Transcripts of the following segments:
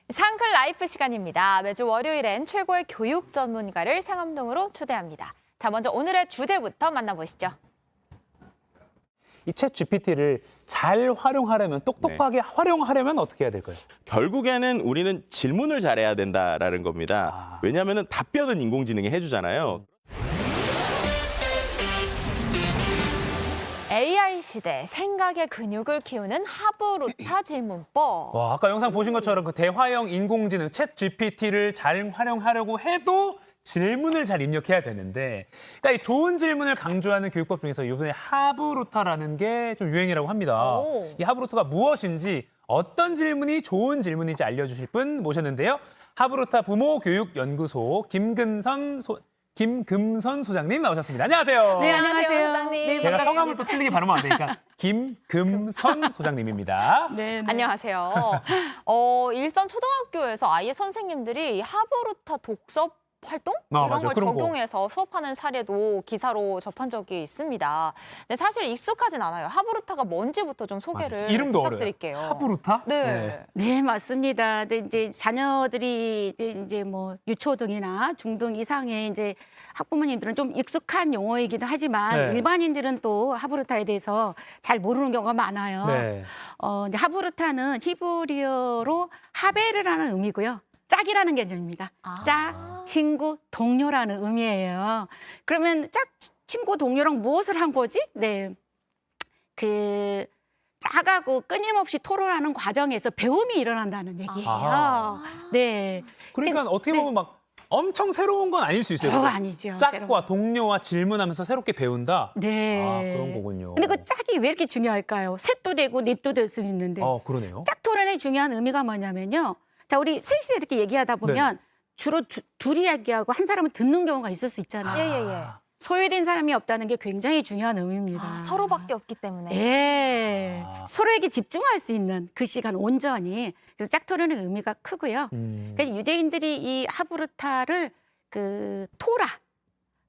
상클 라이프 시간입니다. 매주 월요일엔 최고의 교육 전문가를 상암동으로 초대합니다. 자, 먼저 오늘의 주제부터 만나보시죠. 이 챗 GPT를 잘 활용하려면, 똑똑하게 활용하려면 어떻게 해야 될까요? 결국에는 우리는 질문을 잘해야 된다라는 겁니다. 왜냐하면 답변은 인공지능이 해주잖아요. AI 시대 생각의 근육을 키우는 하브루타 질문법. 와, 아까 영상 보신 것처럼 그 대화형 인공지능 챗 GPT를 잘 활용하려고 해도 질문을 잘 입력해야 되는데, 그러니까 이 좋은 질문을 강조하는 교육법 중에서 이번에 하브루타라는 게 좀 유행이라고 합니다. 오. 이 하브루타가 무엇인지, 어떤 질문이 좋은 질문인지 알려주실 분 모셨는데요. 하브루타 부모교육연구소 김금선 소장님 나오셨습니다. 안녕하세요. 네, 안녕하세요, 소장님. 네, 제가 반갑습니다. 성함을 또 틀리게 발음하면 안 되니까 김금선 소장님입니다. 네, 네. 안녕하세요. 일선 초등학교에서 아예 선생님들이 하브루타 독서 활동 이런 맞아요. 걸 그런 거. 적용해서 수업하는 사례도 기사로 접한 적이 있습니다. 근데 사실 익숙하진 않아요. 하브루타가 뭔지부터 좀 소개를 맞아요. 이름도 부탁드릴게요. 어려워요. 하브루타? 네. 네, 맞습니다. 근데 이제 자녀들이 이제 뭐 유초등이나 중등 이상의 이제 학부모님들은 좀 익숙한 용어이기도 하지만 네. 일반인들은 또 하브루타에 대해서 잘 모르는 경우가 많아요. 네. 이제 하브루타는 히브리어로 하베르라는 의미고요. 짝이라는 개념입니다. 아. 짝, 친구, 동료라는 의미예요. 그러면 짝, 친구, 동료랑 무엇을 한 거지? 네. 그 짝하고 끊임없이 토론하는 과정에서 배움이 일어난다는 얘기예요. 아하. 네. 그러니까 어떻게 보면 막 엄청 새로운 건 아닐 수 있어요. 그거 그죠? 아니죠. 짝과 동료와 질문하면서 새롭게 배운다? 네. 아, 그런 거군요. 근데 그 짝이 왜 이렇게 중요할까요? 셋도 되고 넷도 될 수 있는데. 그러네요. 짝 토론의 중요한 의미가 뭐냐면요. 자, 우리 셋이 이렇게 얘기하다 보면 주로 둘이 얘기하고 한 사람은 듣는 경우가 있을 수 있잖아요. 예. 소외된 사람이 없다는 게 굉장히 중요한 의미입니다. 서로밖에 없기 때문에. 예. 아. 서로에게 집중할 수 있는 그 시간 온전히. 그래서 짝토론의 의미가 크고요. 그래서 유대인들이 이 하브루타를 그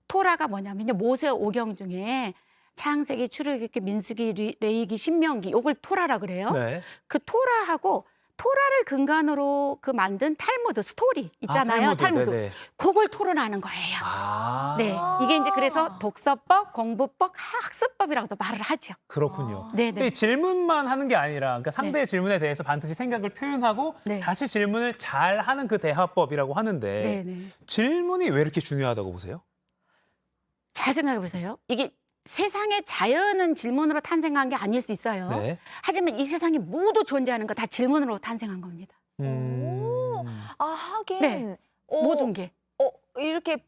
토라가 뭐냐면요. 모세 오경 중에 창세기, 출애굽기, 민수기, 레위기, 신명기 요걸 토라라 그래요. 네. 그 토라하고 토라를 근간으로 그 만든 탈무드 스토리 있잖아요. 탈무드. 네네. 그걸 토론하는 거예요. 아, 네, 이게 이제 그래서 독서법, 공부법, 학습법이라고도 말을 하죠. 그렇군요. 네, 근데 네. 질문만 하는 게 아니라, 그러니까 상대의 질문에 대해서 반드시 생각을 표현하고 네. 다시 질문을 잘 하는 그 대화법이라고 하는데, 네, 네. 질문이 왜 이렇게 중요하다고 보세요? 잘 생각해 보세요. 이게 세상의 자연은 질문으로 탄생한 게 아닐 수 있어요. 네. 하지만 이 세상에 모두 존재하는 거 다 질문으로 탄생한 겁니다. 하긴. 네. 어, 모든 게. 이렇게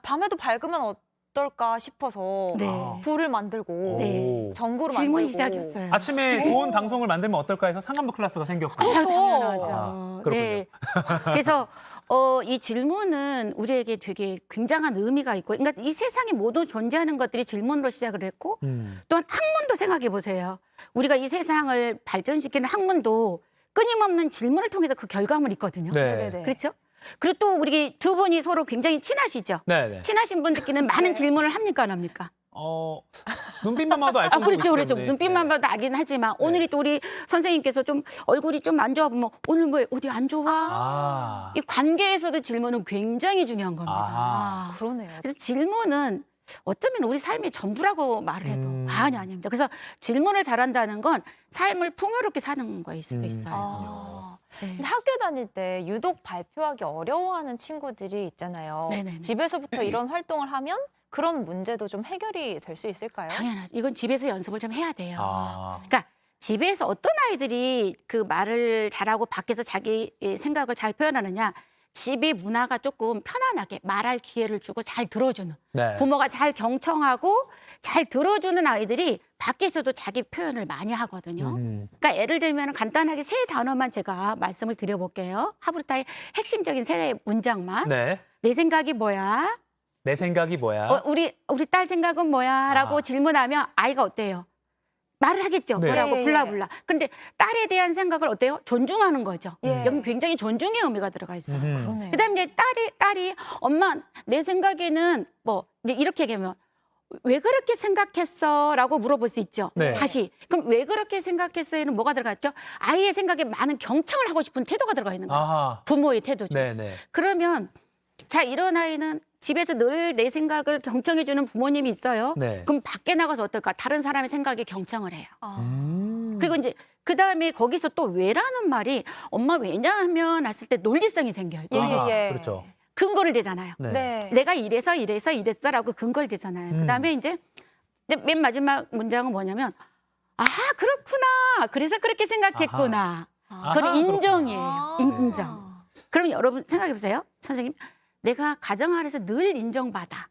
밤에도 밝으면 어떨까 싶어서 네. 불을 만들고 네. 전구를 질문이 만들고. 시작했어요. 아침에 좋은 방송을 만들면 어떨까 해서 상감도 클래스가 생겼고. 당연하죠. 아, 그렇군요. 네. 그래서 이 질문은 우리에게 되게 굉장한 의미가 있고, 그러니까 이 세상에 모두 존재하는 것들이 질문으로 시작을 했고, 또한 학문도 생각해 보세요. 우리가 이 세상을 발전시키는 학문도 끊임없는 질문을 통해서 그 결과물이 있거든요. 네네네. 그렇죠? 그리고 또 우리 두 분이 서로 굉장히 친하시죠? 네네. 친하신 분들끼리는 많은 질문을 합니까, 안 합니까? 눈빛만 봐도 알 정도로 그렇죠, 그렇죠. 때문에. 눈빛만 봐도 알긴 하지만 오늘이 또 우리 선생님께서 좀 얼굴이 좀 안 좋아 보면 오늘 뭐 어디 안 좋아? 아. 이 관계에서도 질문은 굉장히 중요한 겁니다. 아하. 그러네요. 그래서 질문은 어쩌면 우리 삶의 전부라고 말을 해도 과언이 아닙니다. 그래서 질문을 잘한다는 건 삶을 풍요롭게 사는 거일 수도 있어요. 네. 근데 학교 다닐 때 유독 발표하기 어려워하는 친구들이 있잖아요. 네네네. 집에서부터 이런 활동을 하면 그런 문제도 좀 해결이 될 수 있을까요? 당연하죠. 이건 집에서 연습을 좀 해야 돼요. 아. 그러니까 집에서 어떤 아이들이 그 말을 잘하고 밖에서 자기 생각을 잘 표현하느냐. 집의 문화가 조금 편안하게 말할 기회를 주고 잘 들어주는 네. 부모가 잘 경청하고 잘 들어주는 아이들이 밖에서도 자기 표현을 많이 하거든요. 그러니까 예를 들면 간단하게 세 단어만 제가 말씀을 드려볼게요. 하브루타의 핵심적인 세 문장만. 네. 내 생각이 뭐야? 내 생각이 뭐야? 우리 딸 생각은 뭐야? 라고 아. 질문하면 아이가 어때요? 말을 하겠죠. 네. 뭐라고 예, 예. 블라블라. 근데 딸에 대한 생각을 어때요? 존중하는 거죠. 예. 여기 굉장히 존중의 의미가 들어가 있어요. 그러네요. 그다음에 이제 딸이 엄마 내 생각에는 뭐 이제 이렇게 얘기하면 왜 그렇게 생각했어? 라고 물어볼 수 있죠. 네. 다시. 그럼 왜 그렇게 생각했어에는 뭐가 들어갔죠? 아이의 생각에 많은 경청을 하고 싶은 태도가 들어가 있는 거예요. 아하. 부모의 태도죠. 네네. 그러면 자, 이런 아이는 집에서 늘 내 생각을 경청해 주는 부모님이 있어요. 네. 그럼 밖에 나가서 어떨까? 다른 사람의 생각에 경청을 해요. 아. 그리고 이제 그다음에 거기서 또 왜라는 말이 엄마 왜냐하면 했을 때 논리성이 생겨요. 예, 아하, 예. 그렇죠. 근거를 대잖아요. 네. 네. 내가 이래서라고 근거를 대잖아요. 그다음에 이제 맨 마지막 문장은 뭐냐면 아, 그렇구나. 그래서 그렇게 생각했구나. 아하, 그건 그렇구나. 인정이에요. 아. 인정. 그럼 여러분 생각해 보세요. 선생님, 내가 가정 안에서 늘 인정받아.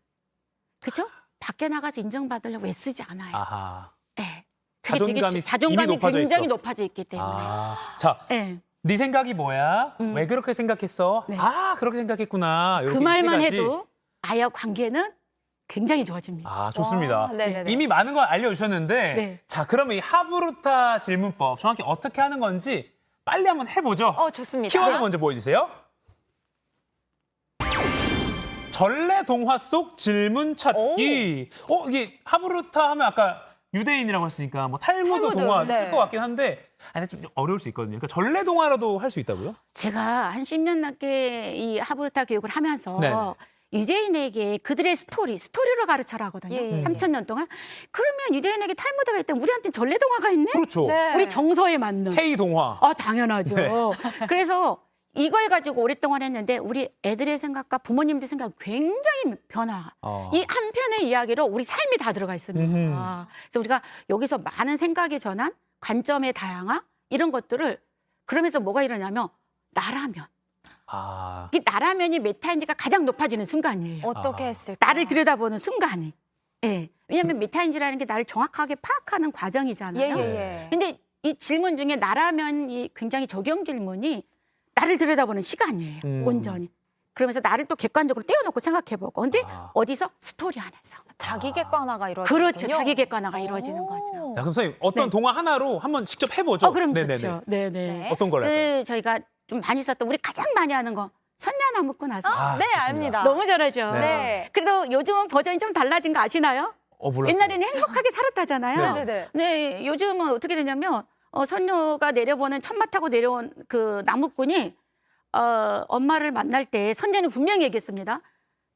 그렇죠? 밖에 나가서 인정받으려고 애쓰지 않아요. 아하. 네. 그게 되게 자존감이 자존감이 이미 높아져 굉장히 있어. 높아져 있기 때문에. 아. 자, 네. 네 생각이 뭐야? 왜 그렇게 생각했어? 네. 아, 그렇게 생각했구나. 그 이렇게 말만 세 가지. 해도 아이와 관계는 굉장히 좋아집니다. 아, 좋습니다. 와, 네네네. 이미 많은 걸 알려주셨는데, 네. 자, 그러면 이 하브루타 질문법 정확히 어떻게 하는 건지 빨리 한번 해보죠. 좋습니다. 키워드 먼저 보여주세요. 전래 동화 속 질문 찾기. 이게 하브루타 하면 아까 유대인이라고 했으니까 뭐 탈무드 탈무드, 동화 네. 쓸 것 같긴 한데, 아니, 좀 어려울 수 있거든요. 그러니까 전래 동화라도 할 수 있다고요? 제가 한 10년 넘게 이 하브루타 교육을 하면서 네네. 유대인에게 그들의 스토리로 가르쳐라 하거든요. 예, 예. 3,000년 동안. 그러면 유대인에게 탈무드가 있다면 우리한테는 전래동화가 있네? 그렇죠. 네. 우리 정서에 맞는. 테이 동화. 당연하죠. 네. 그래서 이걸 가지고 오랫동안 했는데 우리 애들의 생각과 부모님들 생각 굉장히 변화. 이 한 편의 이야기로 우리 삶이 다 들어가 있습니다. 그래서 우리가 여기서 많은 생각의 전환, 관점의 다양화 이런 것들을 그러면서 뭐가 일어나면 나라면. 아, 이 나라면이 메타인지가 가장 높아지는 순간이에요. 어떻게 했을까? 나를 들여다보는 순간이. 예. 왜냐하면 메타인지라는 게 나를 정확하게 파악하는 과정이잖아요. 예. 근데 이 질문 중에 나라면이 굉장히 적용 질문이 나를 들여다보는 시간이에요. 온전히. 그러면서 나를 또 객관적으로 떼어놓고 생각해보고. 근데 아. 어디서? 스토리 안에서. 자기 객관화가 이루어지는 그렇죠. 자기 객관화가 이루어지는 거죠. 자, 그럼 선생님 어떤 네. 동화 하나로 한번 직접 해보죠. 그럼 네네네. 좋죠. 네네. 네. 어떤 걸로 할까요? 저희가 좀 많이 썼던 우리 가장 많이 하는 거 선녀나무꾼 아세요? 네, 좋습니다. 압니다. 너무 잘하죠. 네. 그래도 요즘은 버전이 좀 달라진 거 아시나요? 몰랐어요. 옛날에는 행복하게 살았다잖아요. 네네네. 네, 요즘은 어떻게 되냐면 선녀가 내려보는 천마 타고 내려온 그 나무꾼이 엄마를 만날 때 선녀는 분명히 얘기했습니다.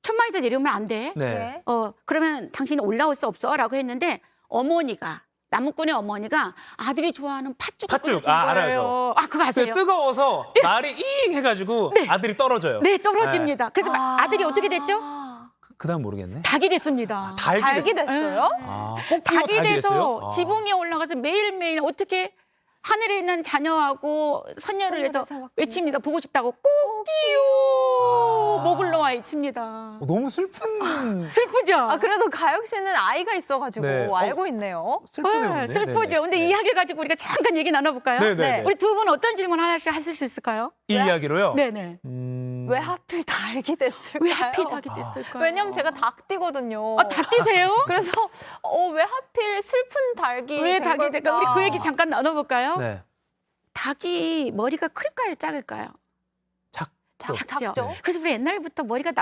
천마에서 내려오면 안 돼. 네. 그러면 당신이 올라올 수 없어라고 했는데 나무꾼의 어머니가 아들이 좋아하는 팥죽 팥죽. 끓여준 알아요. 거예요. 그거 아세요? 뜨거워서 말이 잉 해가지고 아들이 떨어져요. 네, 떨어집니다. 그래서 아들이 어떻게 됐죠? 그다음 모르겠네. 닭이 됐습니다. 달기 됐어요? 닭이 돼서 됐어요? 지붕에 올라가서 매일매일 어떻게 하늘에 있는 자녀하고 선녀를 위해서 생각합니다. 외칩니다. 보고 싶다고 꼭이요 목을 놓아 외칩니다. 너무 슬픈 슬프죠? 그래도 가혁 씨는 아이가 있어가지고 네. 알고 있네요. 슬프네요. 네, 슬프죠. 근데 이 이야기를 가지고 우리가 잠깐 얘기 나눠볼까요? 네네. 우리 두 분 어떤 질문 하나씩 하실 수 있을까요? 이 이야기로요. 네네. 왜 하필 닭이 됐을까요? 왜 하필 닭이 됐을까요? 왜냐면 제가 닭띠거든요. 닭 뛰세요? 그래서 왜 하필 슬픈 닭이 왜 된 닭이 될까? 걸까? 우리 그 얘기 잠깐 나눠볼까요? 네. 닭이 머리가 클까요? 작을까요? 작죠. 그래서 우리 옛날부터 머리가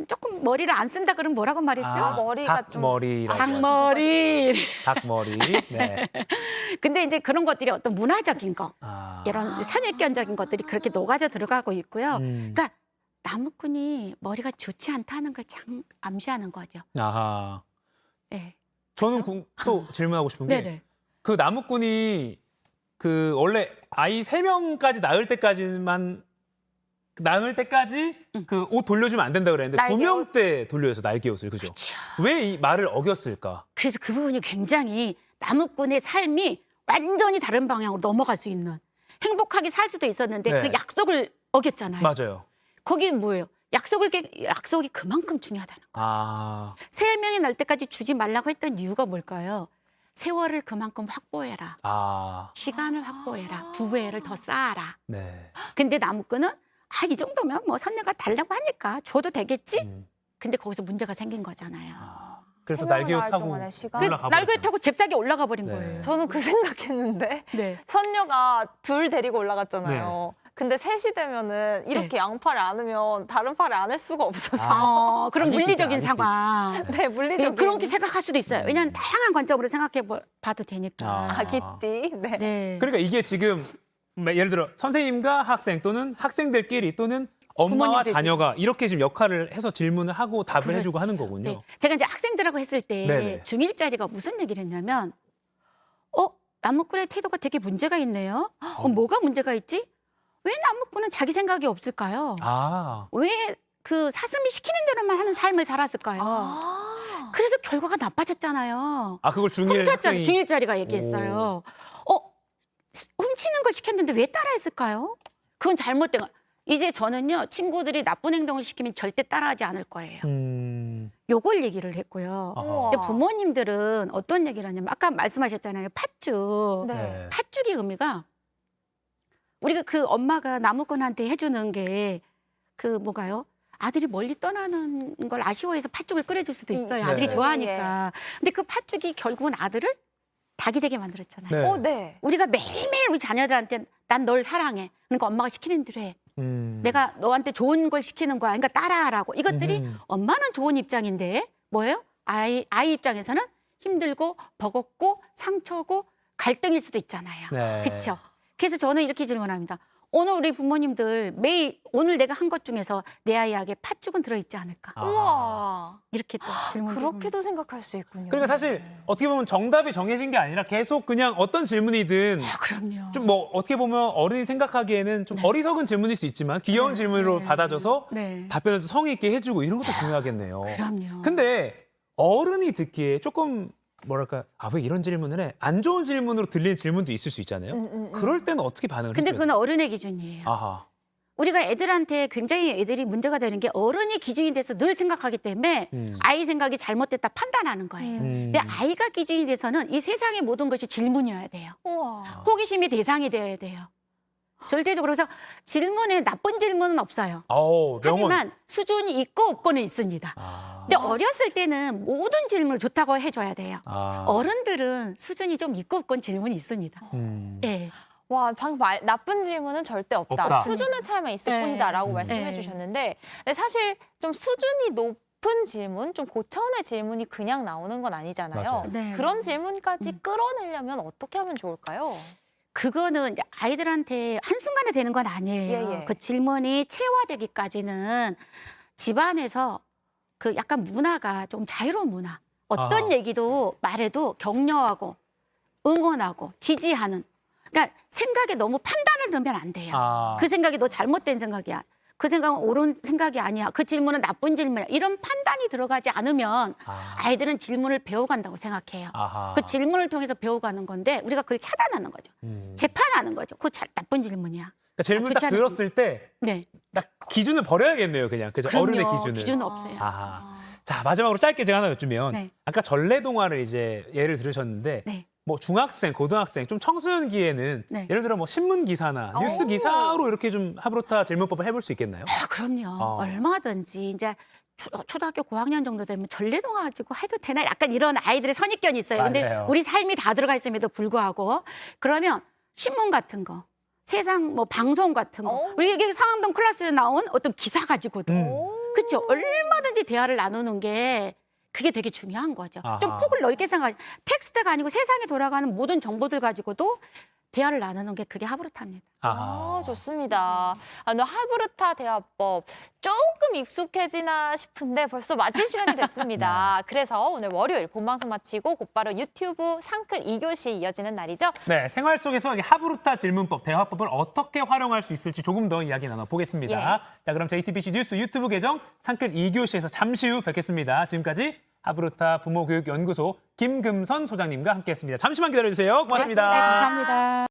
조금 머리를 안 쓴다 그러면 뭐라고 말했죠? 머리가 좀- 닭머리라고. 닭머리. 닭머리. 네. 근데 이제 그런 것들이 어떤 문화적인 거, 아. 이런 선입견적인 것들이 그렇게 녹아져 들어가고 있고요. 그러니까 나무꾼이 머리가 좋지 않다는 걸 암시하는 거죠. 아하. 네. 저는 또 질문하고 싶은 게 네네. 그 나무꾼이 그 원래 아이 3명까지 낳을 때까지 그 옷 돌려주면 안 된다 그랬는데 날개 2명 때 돌려서 날개 옷을 그죠? 왜 이 말을 어겼을까? 그래서 그 부분이 굉장히 나무꾼의 삶이 완전히 다른 방향으로 넘어갈 수 있는 행복하게 살 수도 있었는데 네. 그 약속을 어겼잖아요. 맞아요. 거기 뭐예요? 약속이 그만큼 중요하다는 거예요. 아. 3명이 날 때까지 주지 말라고 했던 이유가 뭘까요? 세월을 그만큼 확보해라. 아. 시간을 확보해라. 부부애를 더 쌓아라. 네. 근데 나무꾼은 이 정도면 뭐 선녀가 달라고 하니까 줘도 되겠지? 음. 근데 거기서 문제가 생긴 거잖아요. 그래서 생명을 날개 옷 날 타고 동안의 시간. 그 올라가 날개 버렸죠. 타고 잽싸게 올라가 버린 네. 거예요. 저는 그 생각했는데 네. 선녀가 둘 데리고 올라갔잖아요. 근데 셋이 되면은 이렇게 양팔을 안으면 다른 팔을 안을 수가 없어서. 그런 아닐 물리적인 때도, 아닐 상황. 네, 물리적인. 그렇게 생각할 수도 있어요. 왜냐하면 다양한 관점으로 생각해 봐도 되니까. 아기띠. 네. 네. 그러니까 이게 지금 예를 들어 선생님과 학생 또는 학생들끼리 또는 엄마와 부모님들끼리. 자녀가 이렇게 지금 역할을 해서 질문을 하고 답을 그렇지. 해주고 하는 거군요. 네. 제가 이제 학생들하고 했을 때 네네. 중1짜리가 무슨 얘기를 했냐면 나무꾼의 태도가 되게 문제가 있네요. 뭐가 문제가 있지? 왜 나무꾼은 자기 생각이 없을까요? 왜 그 사슴이 시키는 대로만 하는 삶을 살았을까요? 그래서 결과가 나빠졌잖아요. 그걸 중1 학생이 중1짜리가 얘기했어요. 훔치는 걸 시켰는데 왜 따라했을까요? 그건 잘못된 거. 이제 저는요, 친구들이 나쁜 행동을 시키면 절대 따라하지 않을 거예요. 요걸 얘기를 했고요. 아하. 근데 부모님들은 어떤 얘기를 하냐면 아까 말씀하셨잖아요. 팥죽. 네. 팥죽의 의미가 우리가 그 엄마가 나무꾼한테 해주는 게 뭐가요? 아들이 멀리 떠나는 걸 아쉬워해서 팥죽을 끓여줄 수도 있어요. 아들이 네. 좋아하니까. 근데 그 팥죽이 결국은 아들을 닭이 되게 만들었잖아요. 네. 네. 우리가 매일매일 우리 자녀들한테 난 널 사랑해. 그러니까 엄마가 시키는 대로 해. 내가 너한테 좋은 걸 시키는 거야. 그러니까 따라하라고. 이것들이 엄마는 좋은 입장인데 뭐예요? 아이 입장에서는 힘들고 버겁고 상처고 갈등일 수도 있잖아요. 네. 그렇죠? 그래서 저는 이렇게 질문합니다. 오늘 우리 부모님들 매일 오늘 내가 한 것 중에서 내 아이에게 팥죽은 들어있지 않을까? 우와. 이렇게 또 질문. 그렇게도 생각할 수 있군요. 그러니까 사실 어떻게 보면 정답이 정해진 게 아니라 계속 그냥 어떤 질문이든 그럼요. 좀 뭐 어떻게 보면 어른이 생각하기에는 좀 어리석은 질문일 수 있지만 귀여운 질문으로 받아줘서 네. 답변을 성의 있게 해주고 이런 것도 중요하겠네요. 그럼요. 근데 어른이 듣기에 조금 뭐랄까 왜 이런 질문을 해? 안 좋은 질문으로 들리는 질문도 있을 수 있잖아요. 그럴 때는 어떻게 반응을 근데 해줘야 그건 돼요? 어른의 기준이에요. 아하. 우리가 애들한테 굉장히 애들이 문제가 되는 게 어른이 기준이 돼서 늘 생각하기 때문에 아이 생각이 잘못됐다 판단하는 거예요. 근데 아이가 기준이 돼서는 이 세상의 모든 것이 질문이어야 돼요. 우와. 호기심이 대상이 되어야 돼요. 절대적으로. 그래서 질문에 나쁜 질문은 없어요. 명언. 하지만 수준이 있고 없고는 있습니다. 근데 어렸을 때는 모든 질문을 좋다고 해줘야 돼요. 어른들은 수준이 좀 있고 없고는 질문이 있습니다. 예. 와, 방금 나쁜 질문은 절대 없다. 없다. 수준의 차이만 있을 네. 뿐이다라고 네. 말씀해 주셨는데 근데 사실 좀 수준이 높은 질문, 좀 고차원의 질문이 그냥 나오는 건 아니잖아요. 맞아요. 네. 그런 질문까지 끌어내려면 어떻게 하면 좋을까요? 그거는 이제 아이들한테 한순간에 되는 건 아니에요. 예. 그 질문이 체화되기까지는 집안에서 그 약간 문화가 좀 자유로운 문화. 어떤 얘기도 말해도 격려하고 응원하고 지지하는. 그러니까 생각에 너무 판단을 넣으면 안 돼요. 그 생각이 너 잘못된 생각이야. 그 생각은 옳은 생각이 아니야. 그 질문은 나쁜 질문이야. 이런 판단이 들어가지 않으면 아이들은 질문을 배워간다고 생각해요. 그 질문을 통해서 배워가는 건데 우리가 그걸 차단하는 거죠. 재판하는 거죠. 그거 나쁜 질문이야. 그러니까 질문 딱 그렇지 들었을 때 네. 딱 기준을 버려야겠네요. 그죠? 그럼요. 어른의 기준을. 기준은 없어요. 자, 마지막으로 짧게 제가 하나 여쭈면 네. 아까 전래동화를 이제 예를 들으셨는데 네. 뭐 중학생, 고등학생, 좀 청소년기에는 네. 예를 들어 뭐 신문 기사나 뉴스 기사로 이렇게 좀 하브루타 질문법을 해볼 수 있겠나요? 그럼요. 얼마든지 이제 초등학교 고학년 정도 되면 전래동화 가지고 해도 되나? 약간 이런 아이들의 선입견이 있어요. 근데 맞아요. 우리 삶이 다 들어가 있음에도 불구하고 그러면 신문 같은 거, 세상 뭐 방송 같은 거, 우리 이게 상암동 클래스에 나온 어떤 기사 가지고도 그렇죠. 얼마든지 대화를 나누는 게 그게 되게 중요한 거죠. 좀 폭을 넓게 생각. 텍스트가 아니고 세상에 돌아가는 모든 정보들 가지고도 대화를 나누는 게 그게 하브루타입니다. 좋습니다. 하브루타 대화법 조금 익숙해지나 싶은데 벌써 마칠 시간이 됐습니다. 그래서 오늘 월요일 본방송 마치고 곧바로 유튜브 상클 2교시 이어지는 날이죠. 네, 생활 속에서 이 하브루타 질문법, 대화법을 어떻게 활용할 수 있을지 조금 더 이야기 나눠보겠습니다. 예. 자, 그럼 JTBC 뉴스 유튜브 계정 상클 2교시에서 잠시 후 뵙겠습니다. 지금까지 하브루타 부모교육연구소 김금선 소장님과 함께했습니다. 잠시만 기다려주세요. 고맙습니다. 감사합니다.